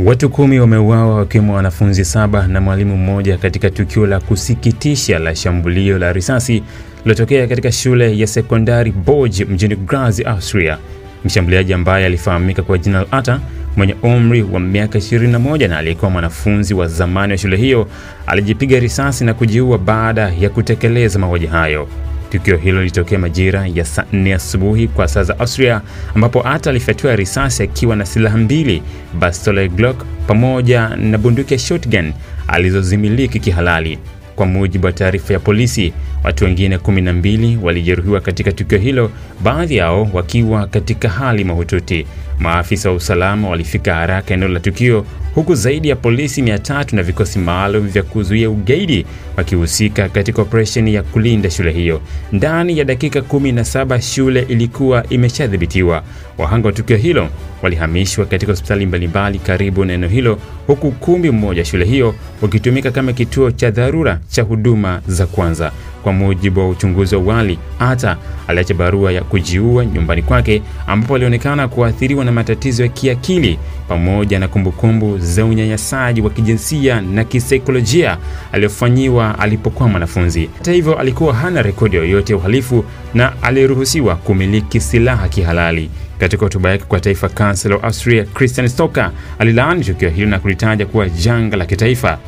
Watu 10 wameuawa wakiwemo wanafunzi 7 na mwalimu mmoja katika tukio la kusikitisha la shambulio la risasi lilotokea katika shule ya sekondari Borge mjini Graz, Austria. Mshambuliaji ambaye alifahamika kwa jina la Atta mwenye umri wa miaka 21 na aliyekuwa mwanafunzi wa zamani wa shule hiyo alijipiga risasi na kujiua baada ya kutekeleza mauaji hayo. Tukio hilo lilitokea majira ya saa 4 asubuhi kwa saa za Austria, ambapo Atta alifyatua risasi akiwa na silaha 2, bastola Glock pamoja na bunduki ya shotgun alizozimiliki kihalali. Kwa mujibu wa taarifa ya polisi, watu wengine 12 walijeruhiwa katika tukio hilo, baadhi yao wakiwa katika hali mahututi. Maafisa wa usalama walifika haraka eneo la tukio, huku zaidi ya polisi 300 na vikosi maalum vya kuzuia ugaidi wakihusika katika operesheni ya kulinda shule hiyo. Ndani ya dakika 17 shule ilikuwa imeshadhibitiwa. Wahanga wa tukio hilo walihamishwa katika hospitali mbalimbali karibu na eneo hilo, huku ukumbi mmoja shule hiyo ukitumika kama kituo cha dharura cha huduma za kwanza. Kwa mujibu wa uchunguzi wa awali, Atta aliacha barua ya kujiua nyumbani kwake, ambapo alionekana kuathiriwa na matatizo ya kiakili pamoja na kumbukumbu za unyanyasaji wa kijinsia na kisaikolojia aliyofanyiwa alipokuwa mwanafunzi. Hata hivyo, alikuwa hana rekodi yoyote ya uhalifu na aliruhusiwa kumiliki silaha kihalali. Katika hotuba yake kwa taifa, Chancellor wa Austria Christian Stocker alilaani tukio hilo na kulitaja kuwa janga la kitaifa.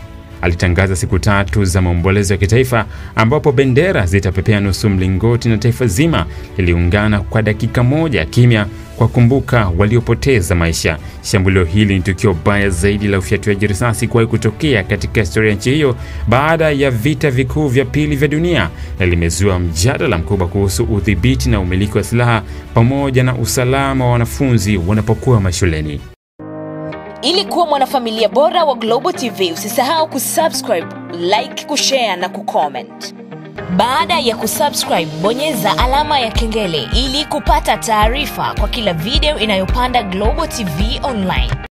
Alitangaza siku 3 za maombolezo ya kitaifa, ambapo bendera zitapepea nusu mlingoti na taifa zima liliungana kwa dakika moja kimya kwa kumbuka waliopoteza maisha. Shambulio hili ni tukio baya zaidi la ufyatuaji risasi kuwahi kutokea katika historia ya nchi hiyo baada ya vita vikuu vya pili vya dunia, na limezua mjadala mkubwa kuhusu udhibiti na umiliki wa silaha pamoja na usalama wa wanafunzi wanapokuwa mashuleni. Ili kuwa mwanafamilia bora wa Global TV, usisahau kusubscribe, like, kushare na kucomment. Baada ya kusubscribe, bonyeza alama ya kengele ili kupata taarifa kwa kila video inayopanda Global TV Online.